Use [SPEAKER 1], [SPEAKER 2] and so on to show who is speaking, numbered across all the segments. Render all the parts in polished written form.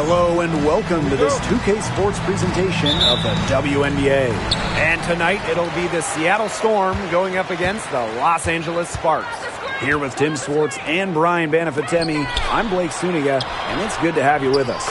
[SPEAKER 1] Hello and welcome to this 2K Sports presentation of the WNBA. And tonight it'll be the Seattle Storm going up against the Los Angeles Sparks. Here with Tim Swartz and Brian Banafitemi, I'm Blake Suniga, and it's good to have you with us.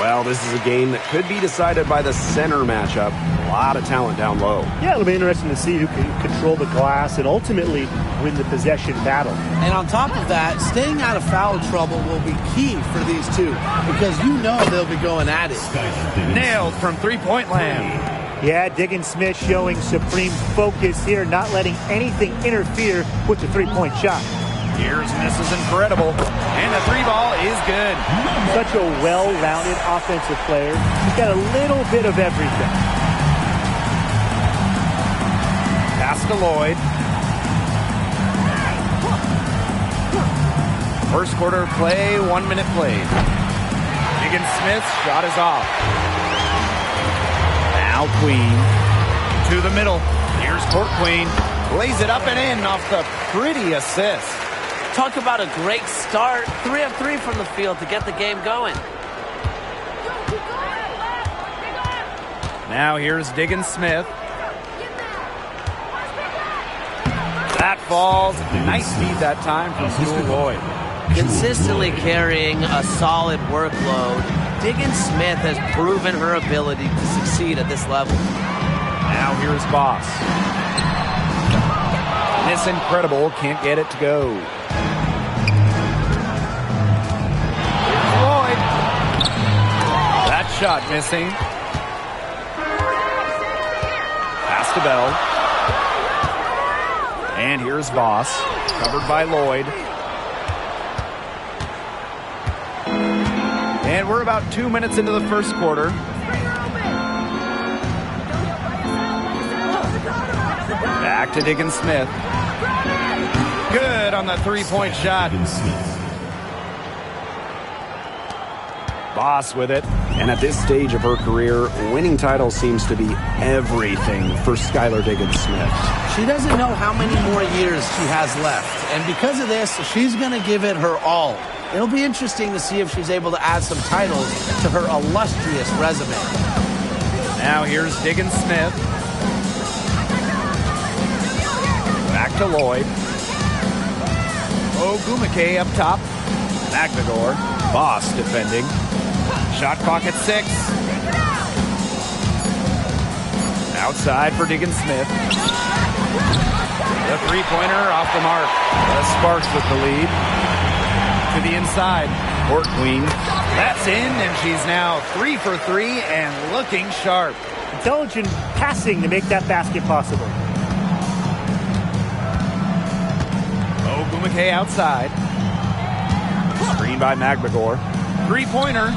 [SPEAKER 2] Well, this is a game that could be decided by the center matchup. A lot of talent down low.
[SPEAKER 3] Yeah, it'll be interesting to see who can control the glass and ultimately win the possession battle.
[SPEAKER 4] And on top of that, staying out of foul trouble will be key for these two because you know they'll be going at it.
[SPEAKER 1] Nailed from three-point land.
[SPEAKER 3] Yeah, Diggins Smith showing supreme focus here, not letting anything interfere with the three-point shot.
[SPEAKER 1] Here's misses incredible, and the three ball is good.
[SPEAKER 3] Such a well-rounded offensive player. He's got a little bit of everything.
[SPEAKER 1] Pass to Lloyd. First quarter play, 1 minute played. Diggins Smith's shot is off. Now Queen to the middle. Here's Court Queen. Lays it up and in off the pretty assist.
[SPEAKER 5] Talk about a great start. 3 of 3 from the field to get the game going.
[SPEAKER 1] Now here's Diggins Smith. That falls. Nice feed that time from Sewell Lloyd.
[SPEAKER 5] Consistently carrying a solid workload, Diggins Smith has proven her ability to succeed at this level.
[SPEAKER 1] Now here's Boss. Miss incredible. Can't get it to go. That shot missing. Pass to Bell. And here's Voss, covered by Lloyd. And we're about 2 minutes into the first quarter. Back to Diggins Smith. Good on the three-point shot. Boss with it.
[SPEAKER 2] And at this stage of her career, winning titles seems to be everything for Skylar Diggins Smith.
[SPEAKER 4] She doesn't know how many more years she has left. And because of this, she's going to give it her all. It'll be interesting to see if she's able to add some titles to her illustrious resume.
[SPEAKER 1] Now here's Diggins Smith. Back to Lloyd. Ogumake up top. Magnagor. Boss defending. Shot clock at 6. Outside for Diggins Smith. The three-pointer off the mark. The Sparks with the lead. To the inside. Court Queen. That's in, and she's now 3 for 3 and looking sharp.
[SPEAKER 3] Intelligent passing to make that basket possible.
[SPEAKER 1] Ogumake outside. Screen by Magbagor. Three-pointer.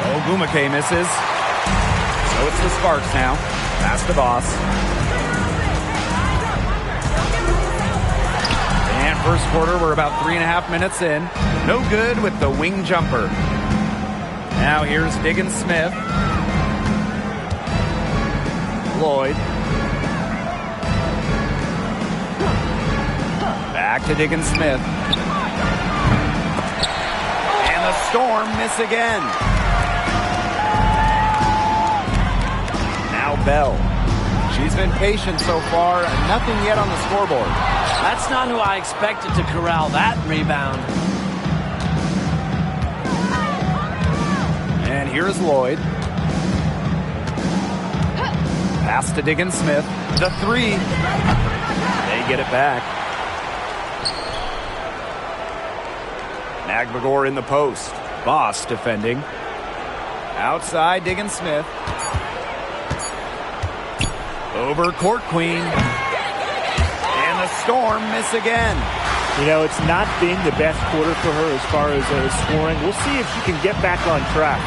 [SPEAKER 1] Ogumake misses. So it's the Sparks now. Pass to Boss. And first quarter, we're about 3.5 minutes in. No good with the wing jumper. Now here's Diggins Smith. Lloyd. Back to Diggins Smith. And the Storm miss again. Now Bell. She's been patient so far, and nothing yet on the scoreboard.
[SPEAKER 5] That's not who I expected to corral that rebound.
[SPEAKER 1] And here's Lloyd. Pass to Diggins Smith. The three. They get it back. Magbagor in the post. Boss defending. Outside Diggins Smith. Over Court Queen. And the Storm miss again.
[SPEAKER 3] You know, it's not been the best quarter for her as far as scoring. We'll see if she can get back on track.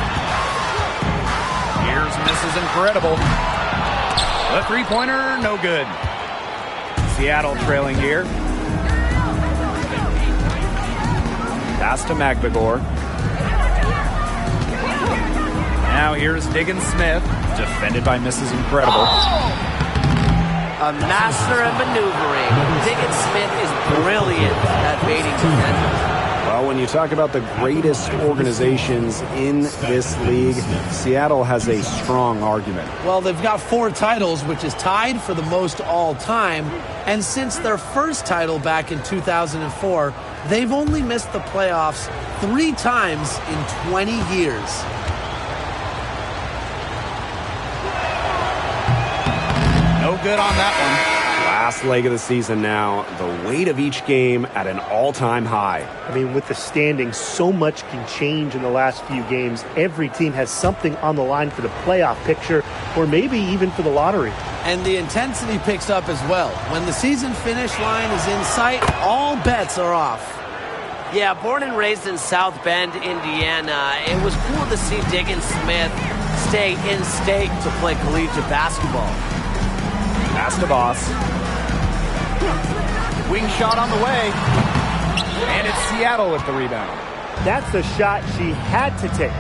[SPEAKER 1] Here's Mrs. Incredible. The three-pointer, no good. Seattle trailing here. Pass to Magbagor. Now here's Diggins Smith, defended by Mrs. Incredible.
[SPEAKER 5] A master at maneuvering. Diggins Smith is brilliant at baiting defenders.
[SPEAKER 2] Well, when you talk about the greatest organizations in this league, Seattle has a strong argument.
[SPEAKER 4] Well, they've got 4 titles, which is tied for the most all time. And since their first title back in 2004, they've only missed the playoffs 3 times in 20 years.
[SPEAKER 1] No good on that one.
[SPEAKER 2] Last leg of the season now, the weight of each game at an all-time high.
[SPEAKER 3] I mean, with the standings, so much can change in the last few games. Every team has something on the line for the playoff picture, or maybe even for the lottery.
[SPEAKER 4] And the intensity picks up as well. When the season finish line is in sight, all bets are off.
[SPEAKER 5] Yeah, born and raised in South Bend, Indiana, it was cool to see Diggins Smith stay in state to play collegiate basketball.
[SPEAKER 1] Pass to Boss. Wing shot on the way. And it's Seattle with the rebound.
[SPEAKER 3] That's the shot she had to take.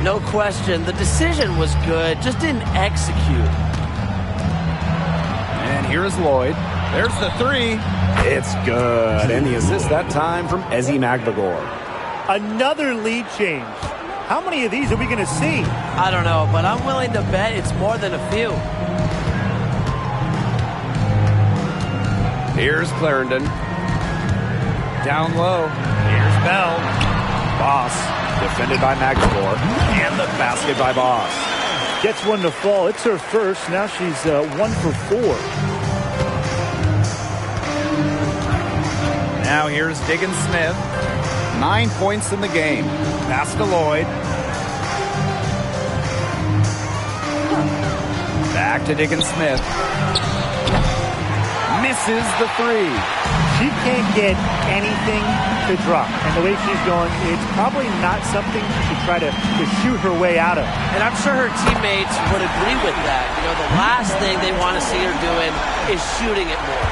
[SPEAKER 5] No question. The decision was good, just didn't execute.
[SPEAKER 1] And here's Lloyd. There's the 3.
[SPEAKER 2] It's good. And the assist that time from Ezi Magbagor.
[SPEAKER 3] Another lead change. How many of these are we going to see?
[SPEAKER 5] I don't know, but I'm willing to bet it's more than a few.
[SPEAKER 1] Here's Clarendon. Down low. Here's Bell. Boss. Defended by Magbagor. And the basket by Boss.
[SPEAKER 3] Gets one to fall. It's her first. Now she's 1 for 4.
[SPEAKER 1] Now here's Diggins Smith. 9 points in the game. Pass to Lloyd. Back to Diggins Smith. Misses the 3.
[SPEAKER 3] She can't get anything to drop. And the way she's going, it's probably not something she should try to shoot her way out of.
[SPEAKER 5] And I'm sure her teammates would agree with that. You know, the last thing they want to see her doing is shooting it more.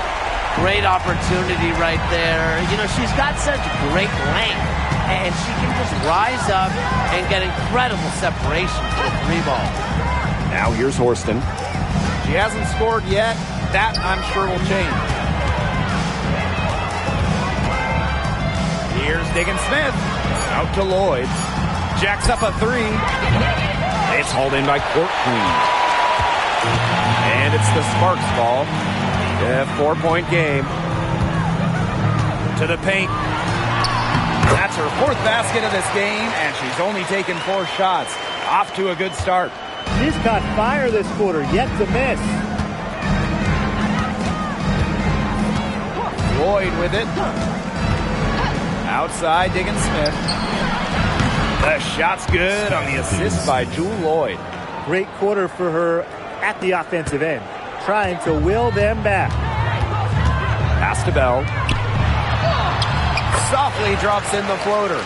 [SPEAKER 5] Great opportunity right there. You know, she's got such great length, and she can just rise up and get incredible separation for the 3 ball.
[SPEAKER 2] Now here's Horston.
[SPEAKER 1] She hasn't scored yet. That, I'm sure, will change. Here's Diggins Smith. Out to Lloyd. Jacks up a 3.
[SPEAKER 2] It's hauled in by Court Queen.
[SPEAKER 1] And it's the Sparks ball. A 4-point game. To the paint. That's her 4th basket of this game, and she's only taken 4 shots. Off to a good start.
[SPEAKER 3] She's caught fire this quarter, yet to miss.
[SPEAKER 1] Lloyd with it. Outside, Diggins Smith. The shot's good on the assist by Jewel Lloyd.
[SPEAKER 3] Great quarter for her at the offensive end, trying to will them back.
[SPEAKER 1] Pass to Bell. Softly drops in the floater.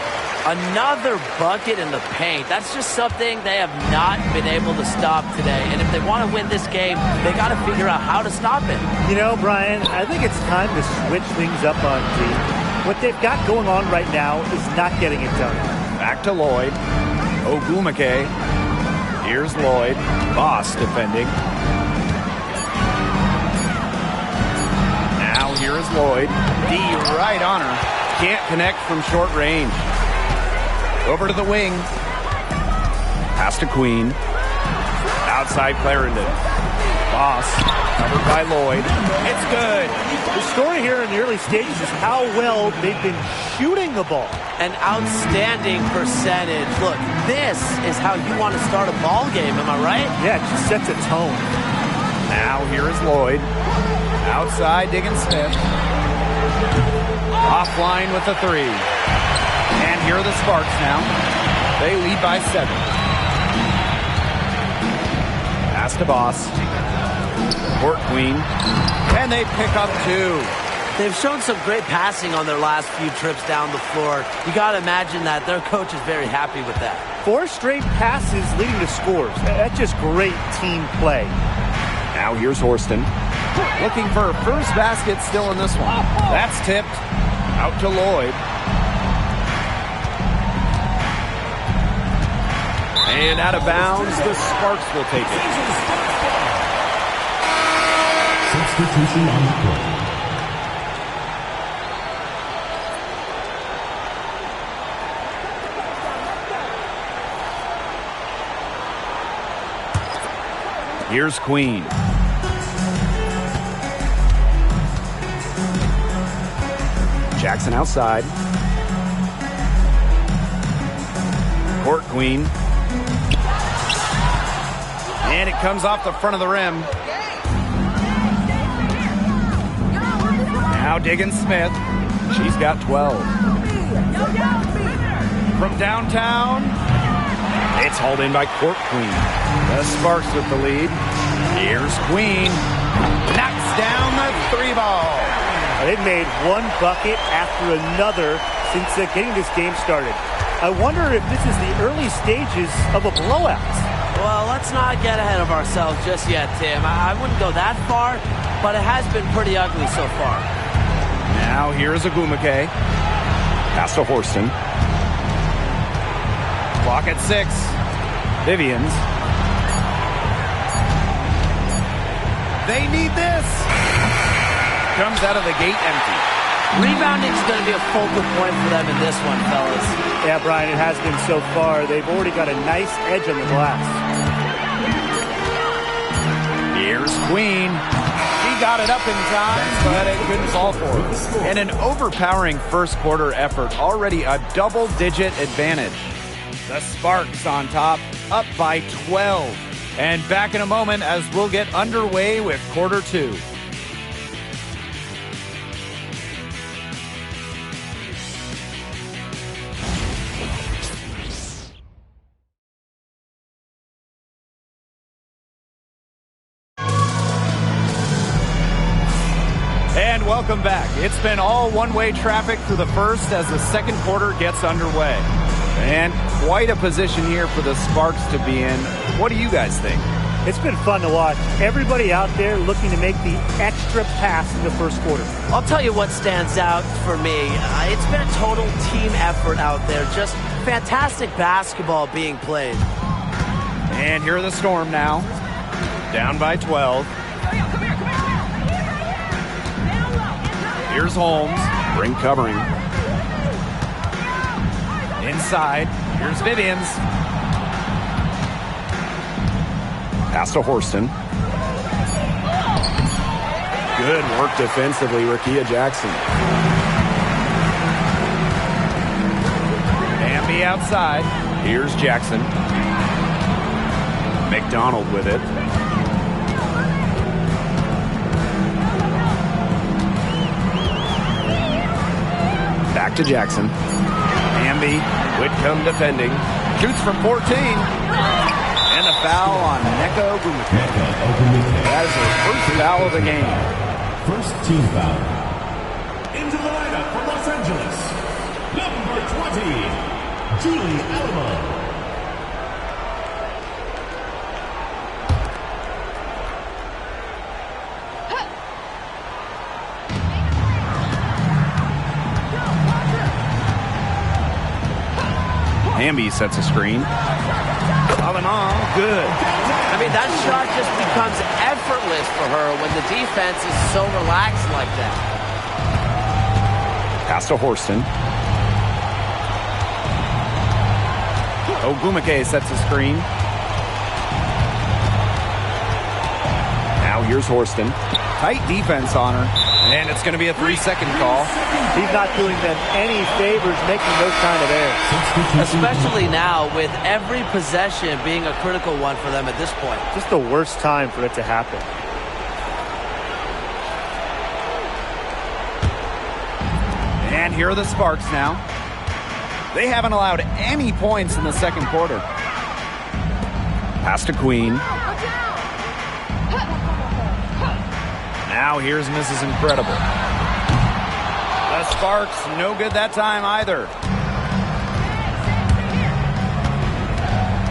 [SPEAKER 5] Another bucket in the paint. That's just something they have not been able to stop today. And if they want to win this game, they got to figure out how to stop it.
[SPEAKER 3] You know, Brian, I think it's time to switch things up on team. What they've got going on right now is not getting it done.
[SPEAKER 1] Back to Lloyd. Ogumake. Here's Lloyd. Boss defending. Now here is Lloyd. D right on her. Can't connect from short range. Over to the wing. Pass to Queen. Outside Clarendon. Boss. Covered by Lloyd. It's good.
[SPEAKER 3] The story here in the early stages is how well they've been shooting the ball.
[SPEAKER 5] An outstanding percentage. Look, this is how you want to start a ball game, am I right?
[SPEAKER 3] Yeah, it just sets a tone.
[SPEAKER 1] Now here is Lloyd. Outside Diggins Smith. Offline with the 3. And here are the Sparks now. They lead by 7. Pass to Boss. Court Queen. And they pick up 2.
[SPEAKER 5] They've shown some great passing on their last few trips down the floor. You got to imagine that their coach is very happy with that.
[SPEAKER 3] 4 straight passes leading to scores. That's just great team play.
[SPEAKER 2] Now here's Horston.
[SPEAKER 1] Looking for her first basket still in this one. That's tipped. Out to Lloyd. And out of bounds, the Sparks will take it.
[SPEAKER 6] Substitution on the court.
[SPEAKER 1] Here's Queen.
[SPEAKER 2] Jackson outside.
[SPEAKER 1] Court Queen. And it comes off the front of the rim. Now Diggins-Smith. She's got 12. From downtown, it's hauled in by Court Queen. The Sparks with the lead. Here's Queen. Knocks down the 3-ball.
[SPEAKER 3] They've made one bucket after another since getting this game started. I wonder if this is the early stages of a blowout.
[SPEAKER 5] Well, let's not get ahead of ourselves just yet, Tim. I wouldn't go that far, but it has been pretty ugly so far.
[SPEAKER 1] Now here's Agumake.
[SPEAKER 2] Pass to Horston.
[SPEAKER 1] Clock at 6. Vivians. They need this. Comes out of the gate empty.
[SPEAKER 5] Rebounding is going to be a focal point for them in this one, fellas.
[SPEAKER 3] Yeah, Brian, it has been so far. They've already got a nice edge on the glass.
[SPEAKER 1] Here's Queen. She got it up in time, but it couldn't fall for her. And an overpowering first quarter effort. Already a double-digit advantage. The Sparks on top, up by 12. And back in a moment as we'll get underway with quarter 2. And welcome back. It's been all one-way traffic through the first as the second quarter gets underway. And quite a position here for the Sparks to be in. What do you guys think?
[SPEAKER 3] It's been fun to watch. Everybody out there looking to make the extra pass in the first quarter.
[SPEAKER 5] I'll tell you what stands out for me. It's been a total team effort out there. Just fantastic basketball being played.
[SPEAKER 1] And here are the Storm now. Down by 12. Here's Holmes.
[SPEAKER 2] Ring covering.
[SPEAKER 1] Inside. Here's Vivians.
[SPEAKER 2] Pass to Horston. Good work defensively, Rickea Jackson.
[SPEAKER 1] Bambi outside.
[SPEAKER 2] Here's Jackson. McDonald with it. Back to Jackson.
[SPEAKER 1] Bambi. Whitcomb defending. Shoots from 14. And a foul on Neko Agumake. That is her first foul of the game.
[SPEAKER 6] First team foul. Into the lineup for Los Angeles, number 20, Julie Alamo.
[SPEAKER 1] Bambi sets a screen. Alamo, good.
[SPEAKER 5] I mean, that shot just becomes effortless for her when the defense is so relaxed like that.
[SPEAKER 2] Pass to Horston.
[SPEAKER 1] Agumake sets a screen.
[SPEAKER 2] Now here's Horston.
[SPEAKER 1] Tight defense on her. And it's going to be a 3-second call.
[SPEAKER 3] He's not doing them any favors making those kind of errors.
[SPEAKER 5] Especially now with every possession being a critical one for them at this point.
[SPEAKER 3] Just the worst time for it to happen.
[SPEAKER 1] And here are the Sparks now. They haven't allowed any points in the second quarter.
[SPEAKER 2] Pass to Queen.
[SPEAKER 1] Now here's Mrs. Incredible. The Sparks, no good that time either.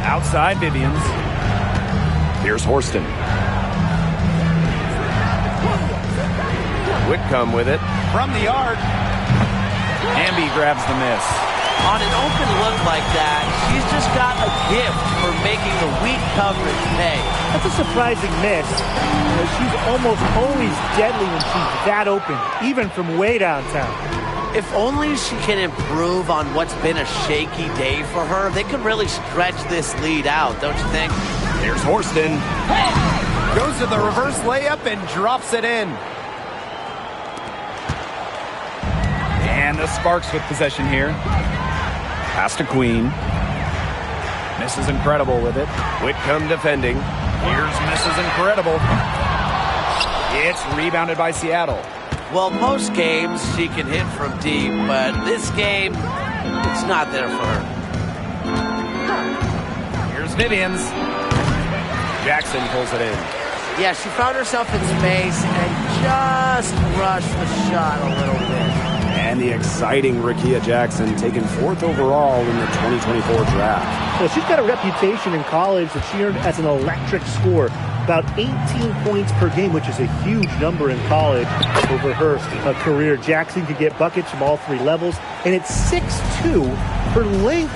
[SPEAKER 1] Outside Vivians.
[SPEAKER 2] Here's Horston. Whitcomb with it.
[SPEAKER 1] From the arc. Bambi grabs the miss.
[SPEAKER 5] On an open look like that, she's just got a gift for making the weak coverage pay.
[SPEAKER 3] That's a surprising miss. She's almost always deadly when she's that open, even from way downtown.
[SPEAKER 5] If only she can improve on what's been a shaky day for her, they could really stretch this lead out, don't you think?
[SPEAKER 1] Here's Horston. Goes to the reverse layup and drops it in. And the Sparks with possession here. Pass to Queen. Mrs. Incredible with it. Whitcomb defending. Here's Mrs. Incredible. It's rebounded by Seattle.
[SPEAKER 5] Well, most games she can hit from deep, but this game, it's not there for her.
[SPEAKER 1] Here's Vivians. Jackson pulls it in.
[SPEAKER 5] Yeah, she found herself in space and just rushed the shot a little bit.
[SPEAKER 2] And the exciting Rickea Jackson taken 4th overall in the 2024 draft.
[SPEAKER 3] Well, she's got a reputation in college that she earned as an electric scorer. About 18 points per game, which is a huge number in college over her career. Jackson could get buckets from all 3 levels, and it's 6'2". Her length,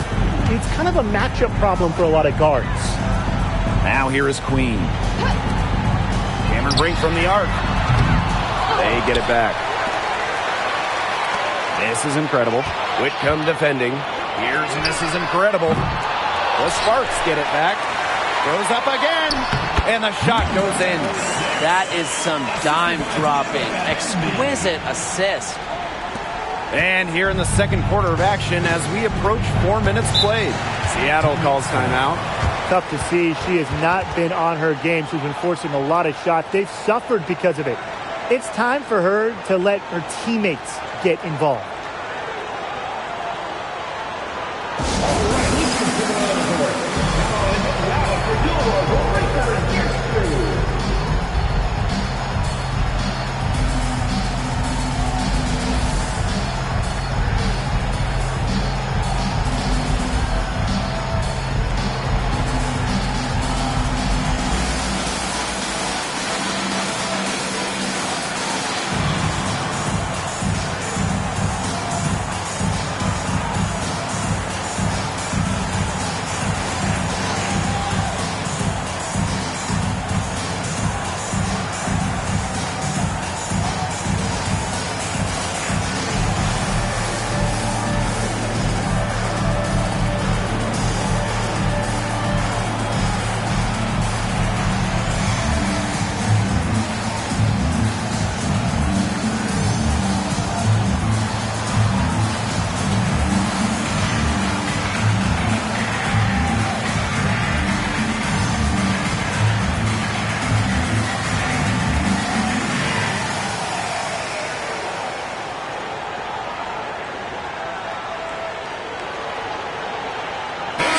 [SPEAKER 3] it's kind of a matchup problem for a lot of guards.
[SPEAKER 1] Now here is Queen. Cameron Brink from the arc. They get it back. This is Incredible. Whitcomb defending. Here's Mrs. Incredible. The Sparks get it back. Goes up again. And the shot goes in.
[SPEAKER 5] That is some dime dropping. Exquisite assist.
[SPEAKER 1] And here in the second quarter of action as we approach 4 minutes played. Seattle calls timeout.
[SPEAKER 3] Tough to see. She has not been on her game. She's been forcing a lot of shots. They've suffered because of it. It's time for her to let her teammates get involved.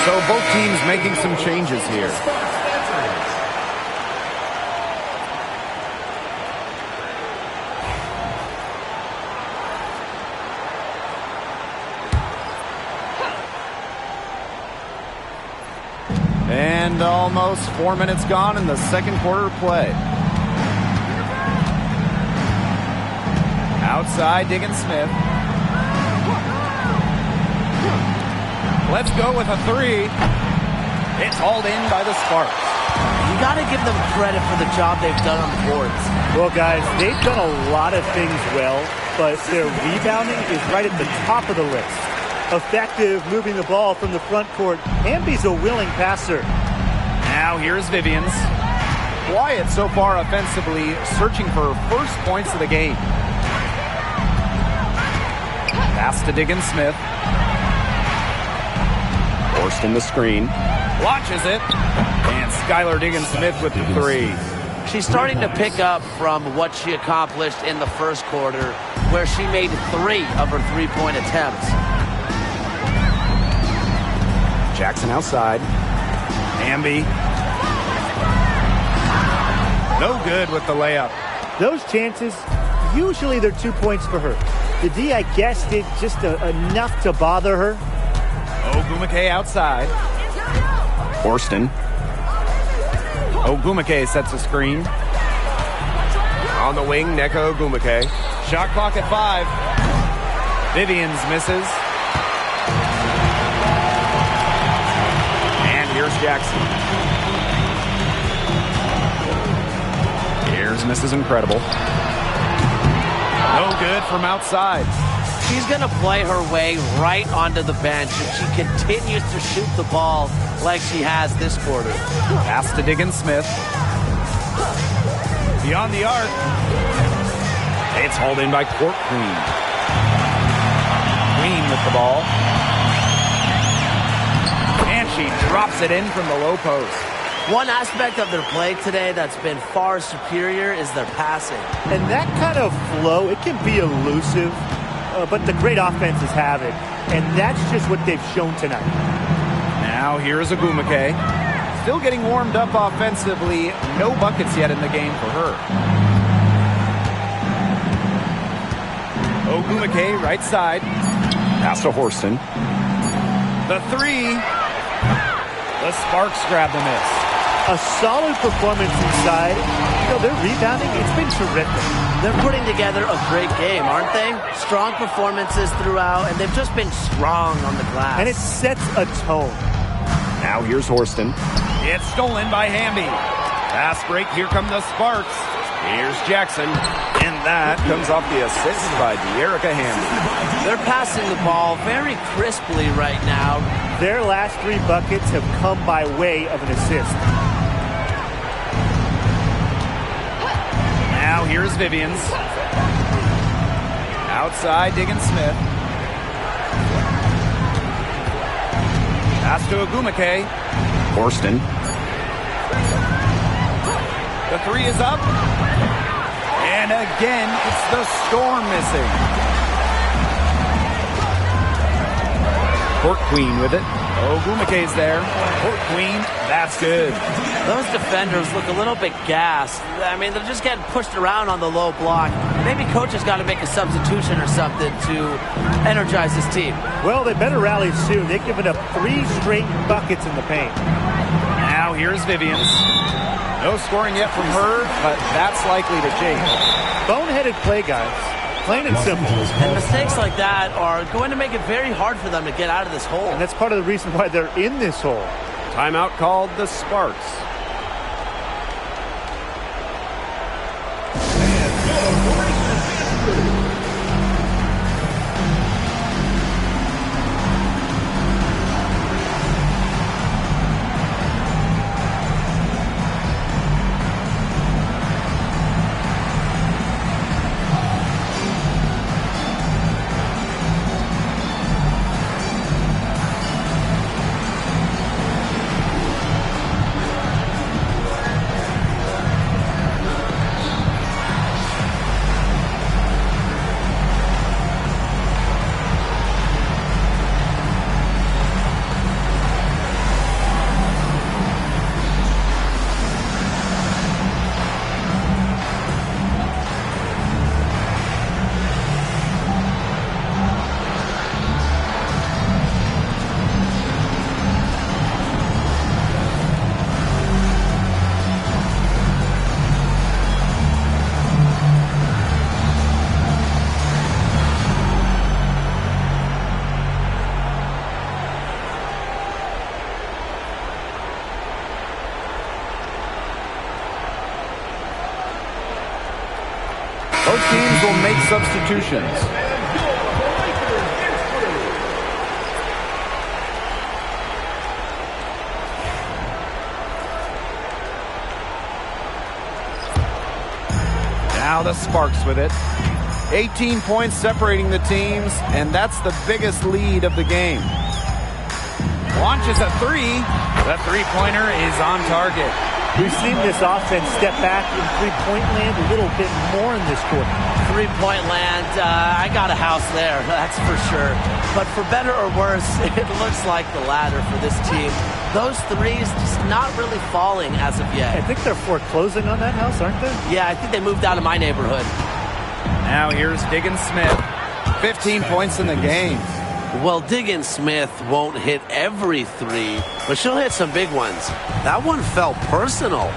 [SPEAKER 1] So both teams making some changes here. And almost 4 minutes gone in the second quarter of play. Outside, Diggins Smith. Let's go with a 3. It's hauled in by the Sparks.
[SPEAKER 5] You got to give them credit for the job they've done on the boards.
[SPEAKER 3] Well, guys, they've done a lot of things well, but their rebounding is right at the top of the list. Effective moving the ball from the front court. Amby's a willing passer.
[SPEAKER 1] Now here's Vivians. Quiet so far offensively, searching for her first points of the game. Pass to Diggins Smith. Forced in the screen. Launches it. And Skylar Diggins Smith with the 3.
[SPEAKER 5] She's starting to pick up from what she accomplished in the first quarter, where she made 3 of her 3-point attempts.
[SPEAKER 1] Jackson outside. Amby. No good with the layup.
[SPEAKER 3] Those chances, usually they're 2 points for her. The D, I guess, did just enough to bother her.
[SPEAKER 1] Ogumake outside. Orston. Ogumake sets a screen. On the wing, Neko Ogumake. Shot clock at 5. Vivians misses. And here's Jackson. Here's Mrs. Incredible. No good from outside.
[SPEAKER 5] She's going to play her way right onto the bench if she continues to shoot the ball like she has this quarter.
[SPEAKER 1] Pass to Diggins Smith. Beyond the arc. It's hauled in by Court Queen. Queen with the ball. And she drops it in from the low post.
[SPEAKER 5] One aspect of their play today that's been far superior is their passing.
[SPEAKER 3] And that kind of flow, it can be elusive, but the great offenses have it. And that's just what they've shown tonight.
[SPEAKER 1] Now here's Ogumake. Still getting warmed up offensively. No buckets yet in the game for her. Ogumake, right side. Pass to Horston. The three. The Sparks grab the miss.
[SPEAKER 3] A solid performance inside. You know, their rebounding, it's been terrific.
[SPEAKER 5] They're putting together a great game, aren't they? Strong performances throughout, and they've just been strong on the glass.
[SPEAKER 3] And it sets a tone.
[SPEAKER 1] Now here's Horston. It's stolen by Hamby. Fast break, here come the Sparks. Here's Jackson. And that comes off the assist by De'Erica Hamby.
[SPEAKER 5] They're passing the ball very crisply right now.
[SPEAKER 3] Their last 3 buckets have come by way of an assist.
[SPEAKER 1] Now here's Vivians. Outside, Diggins-Smith. Pass to Ogumake. Horston. The three is up. And again, it's the Storm missing. Court Queen with it. Ogumake's there. Court Queen, that's good.
[SPEAKER 5] Those defenders look a little bit gassed. I mean, they're just getting pushed around on the low block. Maybe coach has got to make a substitution or something to energize his team.
[SPEAKER 3] Well, they better rally soon. They've given up 3 straight buckets in the paint.
[SPEAKER 1] Now here's Vivians. No scoring yet from her, but that's likely to change.
[SPEAKER 3] Boneheaded play, guys. Plain and simple.
[SPEAKER 5] And mistakes like that are going to make it very hard for them to get out of this hole.
[SPEAKER 3] And that's part of the reason why they're in this hole.
[SPEAKER 1] Timeout called the Sparks. Both teams will make substitutions. Now the Sparks with it. 18 points separating the teams, and that's the biggest lead of the game. Launches a three. The three-pointer is on target.
[SPEAKER 3] We've seen this offense step back in three-point land a little bit more in this quarter.
[SPEAKER 5] Three-point land, I got a house there, that's for sure. But for better or worse, it looks like the latter for this team. Those threes just not really falling as of yet.
[SPEAKER 3] I think they're foreclosing on that house, aren't they?
[SPEAKER 5] Yeah, I think they moved out of my neighborhood.
[SPEAKER 1] Now here's Diggins-Smith. 15 points in the game.
[SPEAKER 5] Well, Diggins-Smith won't hit every three, but she'll hit some big ones. That one felt personal.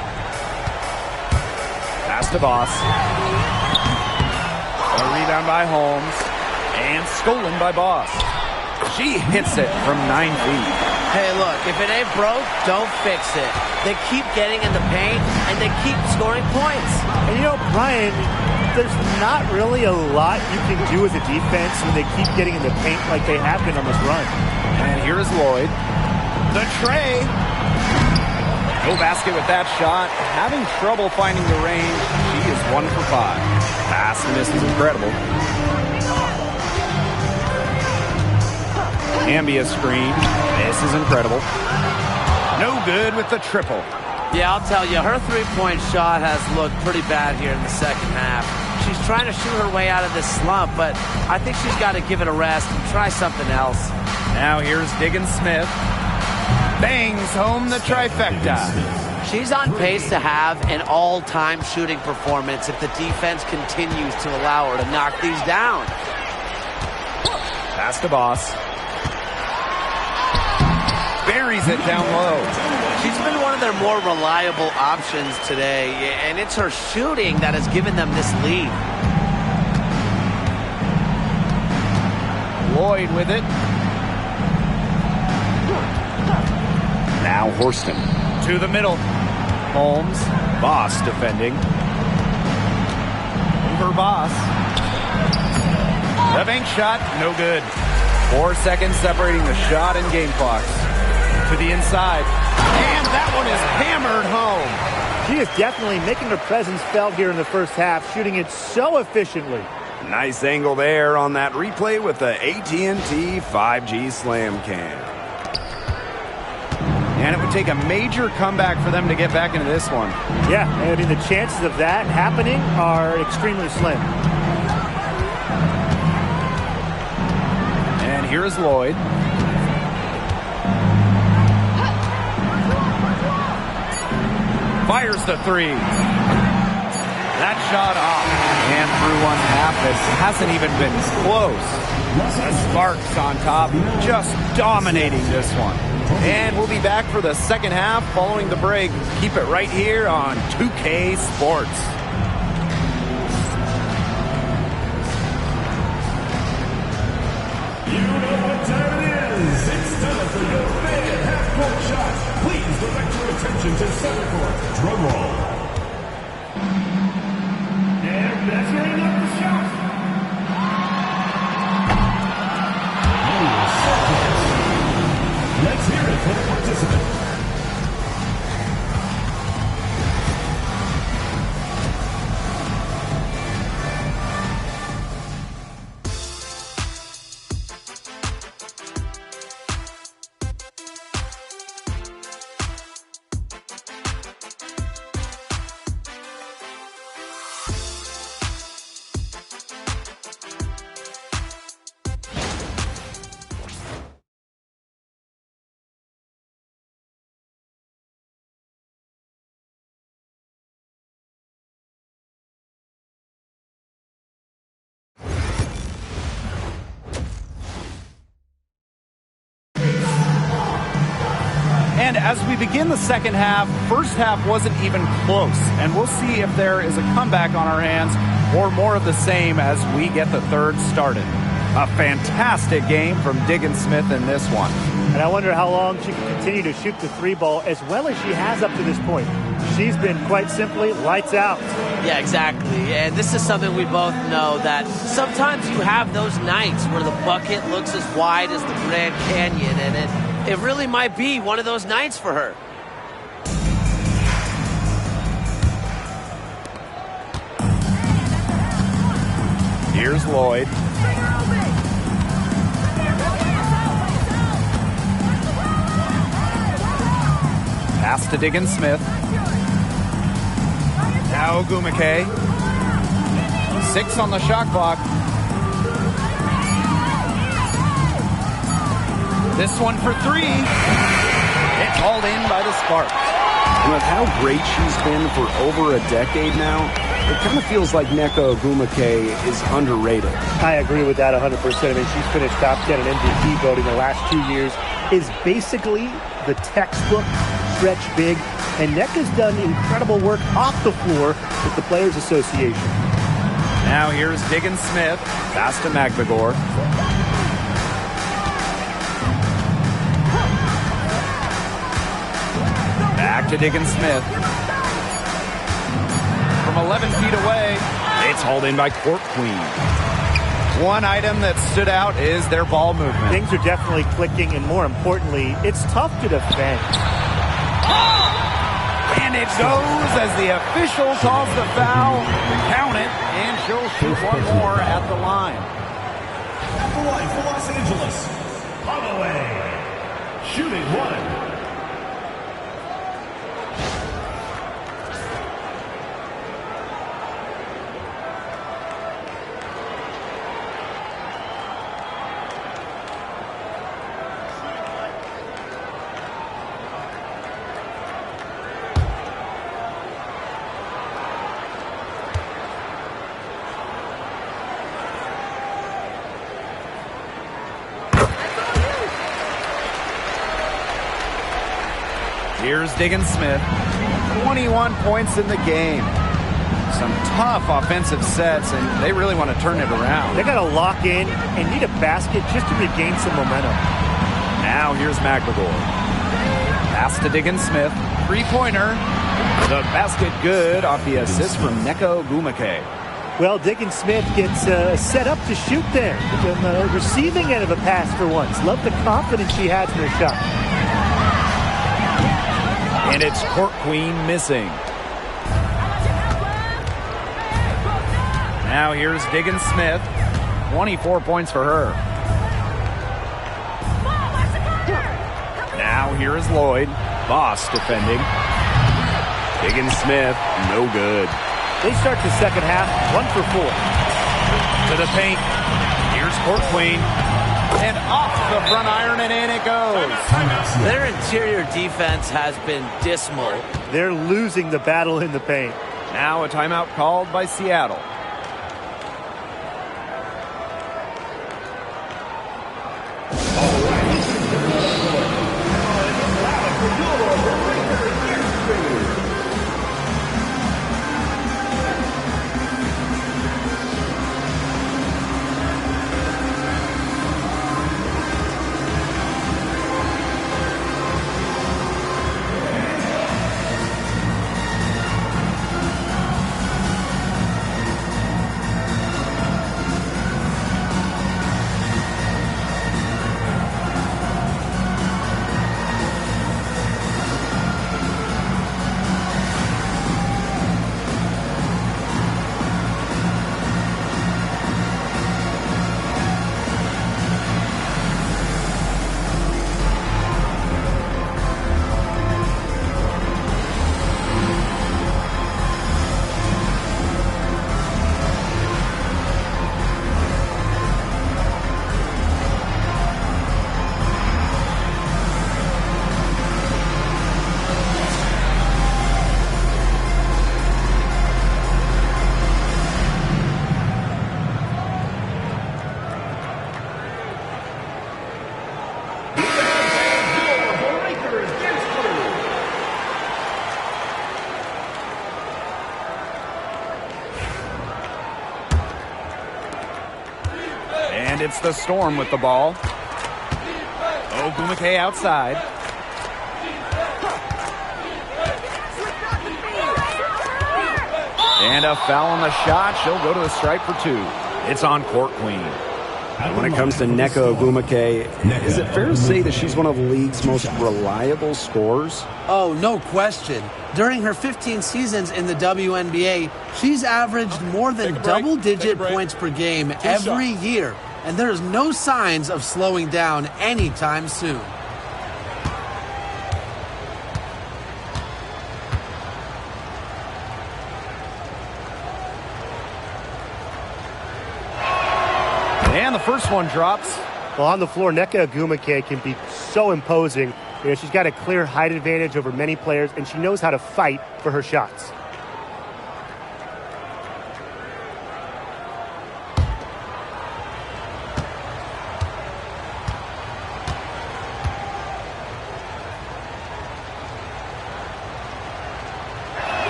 [SPEAKER 1] Pass to Boss. A rebound by Holmes. And stolen by Boss. She hits it from 9 feet.
[SPEAKER 5] Hey, look, if it ain't broke, don't fix it. They keep getting in the paint, and they keep scoring points.
[SPEAKER 3] And you know, Brian, there's not really a lot you can do as a defense when they keep getting in the paint like they have been on this run.
[SPEAKER 1] And here is Lloyd. The tray. No basket with that shot. Having trouble finding the range. She 1 for 5. Pass and miss is incredible. Ambia screen. This is incredible. No good with the triple.
[SPEAKER 5] Yeah, I'll tell you, her three-point shot has looked pretty bad here in the second half. She's trying to shoot her way out of this slump, but I think she's got to give it a rest and try something else.
[SPEAKER 1] Now here's Diggins Smith. Bangs home the trifecta.
[SPEAKER 5] She's on pace to have an all-time shooting performance if the defense continues to allow her to knock these down.
[SPEAKER 1] Pass to Boss. Buries it down low.
[SPEAKER 5] She's been one of their more reliable options today, and it's her shooting that has given them this lead.
[SPEAKER 1] Lloyd with it. Now Horston. To the middle. Holmes. Boss defending. Over Boss. The bank shot, no good. 4 seconds separating the shot and game clocks. To the inside. And that one is hammered home.
[SPEAKER 3] She is definitely making her presence felt here in the first half, shooting it so efficiently.
[SPEAKER 2] Nice angle there on that replay with the AT&T 5G Slam Cam.
[SPEAKER 1] And it would take a major comeback for them to get back into this one.
[SPEAKER 3] Yeah, I mean, the chances of that happening are extremely slim.
[SPEAKER 1] And here's Lloyd. Fires the three. That shot off. And through one half, this hasn't even been close. The Sparks on top, just dominating this one. And we'll be back for the second half following the break. Keep it right here on 2K Sports.
[SPEAKER 6] You know what time it is. It's time for your fan half-court shot. Please direct your attention to center court. Drum roll. And that's ready up the shot. Let's hear it for the participant.
[SPEAKER 1] And as we begin the second half, first half wasn't even close. And we'll see if there is a comeback on our hands or more of the same as we get the third started. A fantastic game from Diggins Smith in this one.
[SPEAKER 3] And I wonder how long she can continue to shoot the three ball as well as she has up to this point. She's been quite simply lights out.
[SPEAKER 5] Yeah, exactly. And this is something we both know, that sometimes you have those nights where the bucket looks as wide as the Grand Canyon, and it really might be one of those nights for her.
[SPEAKER 1] Here's Lloyd. Pass to Diggins Smith. Now Ogumake. 6 on the shot clock. This one for 3. It's hauled in by the Sparks.
[SPEAKER 2] And with how great she's been for over a decade now, it kind of feels like Nneka Ogumake is underrated.
[SPEAKER 3] I agree with that 100%. I mean, she's finished top 10 in MVP voting the last 2 years, is basically the textbook stretch big, and Nneka's done incredible work off the floor with the Players Association.
[SPEAKER 1] Now here's Diggins Smith. Pass to Magbagor. Back to Diggins Smith. From 11 feet away, it's hauled in by Court Queen. One item that stood out is their ball movement.
[SPEAKER 3] Things are definitely clicking, and more importantly, it's tough to defend.
[SPEAKER 1] And it goes as the official calls the foul. one more at the line.
[SPEAKER 6] At the line for Los Angeles, Holloway. Shooting one.
[SPEAKER 1] Here's Diggins Smith, 21 points in the game. Some tough offensive sets, and they really want to turn it around.
[SPEAKER 3] They got to lock in and need a basket just to regain some momentum.
[SPEAKER 1] Now here's McLaughlin. Pass to Diggins Smith, three-pointer. The basket good off the assist from Neko Gumake.
[SPEAKER 3] Well, Diggins Smith gets set up to shoot there. From the receiving end of a pass for once. Love the confidence she has in her shot.
[SPEAKER 1] And it's Court Queen missing. Now here's Diggins Smith. 24 points for her. Now here is Lloyd. Boss defending. Diggins Smith, no good.
[SPEAKER 3] They start the second half 1 for 4.
[SPEAKER 1] To the paint. Here's Court Queen. And off the front iron, and in it goes.
[SPEAKER 5] Their interior defense has been dismal.
[SPEAKER 3] They're losing the battle in the paint.
[SPEAKER 1] Now a timeout called by Seattle. And it's the Storm with the ball. Gumake outside. And a foul on the shot. She'll go to the stripe for 2. It's on Court Queen.
[SPEAKER 2] When it comes to Neko Gumake, is it fair to say that she's one of the league's most reliable scorers?
[SPEAKER 4] Oh, no question. During her 15 seasons in the WNBA, she's averaged more than double-digit points per game every year, and there's no signs of slowing down anytime soon.
[SPEAKER 1] And the first one drops.
[SPEAKER 3] Well, on the floor, Neko Gumake can be so imposing. You know, she's got a clear height advantage over many players, and she knows how to fight for her shots.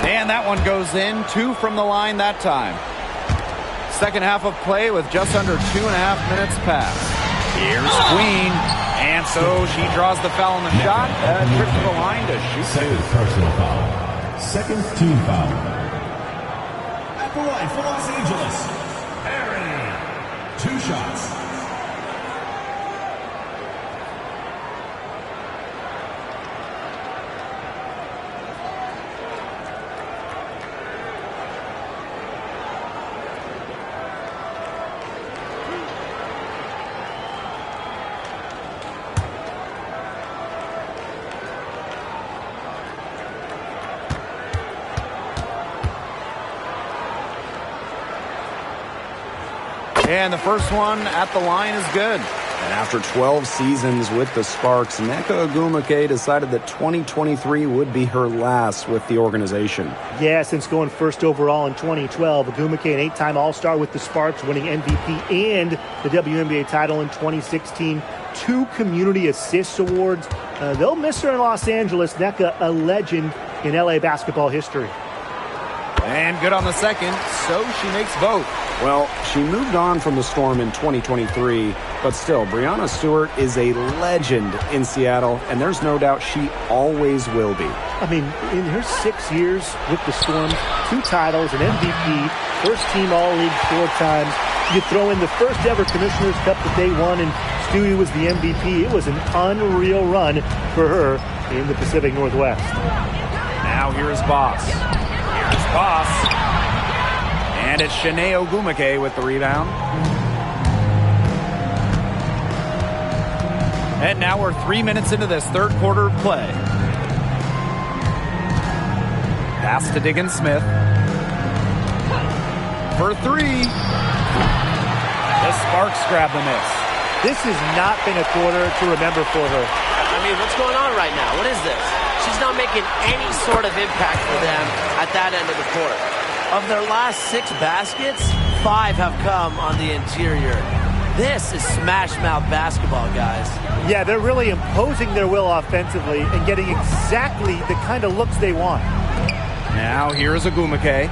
[SPEAKER 1] And that one goes in. 2 from the line that time. Second half of play with just under 2.5 minutes passed. Here's Queen. And so she draws the foul on the shot. Trip to the line to shoot.
[SPEAKER 6] Second personal foul. Second team foul. At the line for Los Angeles, Aaron. 2 shots.
[SPEAKER 1] And the first one at the line is good.
[SPEAKER 2] And after 12 seasons with the Sparks, Nneka Ogwumike decided that 2023 would be her last with the organization.
[SPEAKER 3] Yeah, since going first overall in 2012, Ogwumike, an 8-time All-Star with the Sparks, winning MVP and the WNBA title in 2016. 2 Community Assists Awards. They'll miss her in Los Angeles. Nneka, a legend in LA basketball history.
[SPEAKER 1] And good on the second, so she makes both.
[SPEAKER 2] Well, she moved on from the Storm in 2023, but still, Breanna Stewart is a legend in Seattle, and there's no doubt she always will be.
[SPEAKER 3] I mean, in her 6 years with the Storm, 2 titles, an MVP, first team All-League 4 times. You throw in the first ever Commissioner's Cup that they won, and Stewie was the MVP. It was an unreal run for her in the Pacific Northwest.
[SPEAKER 1] Now here's Boss. Here's Boss. And it's Shanae Ogwumike with the rebound. And now we're 3 minutes into this third quarter of play. Pass to Diggins-Smith. For 3. The Sparks grab the miss.
[SPEAKER 3] This has not been a quarter to remember for her.
[SPEAKER 5] I mean, what's going on right now? What is this? She's not making any sort of impact for them at that end of the court. Of their last 6 baskets, 5 have come on the interior. This is smash-mouth basketball, guys.
[SPEAKER 3] Yeah, they're really imposing their will offensively and getting exactly the kind of looks they want.
[SPEAKER 1] Now here's Ogwumike.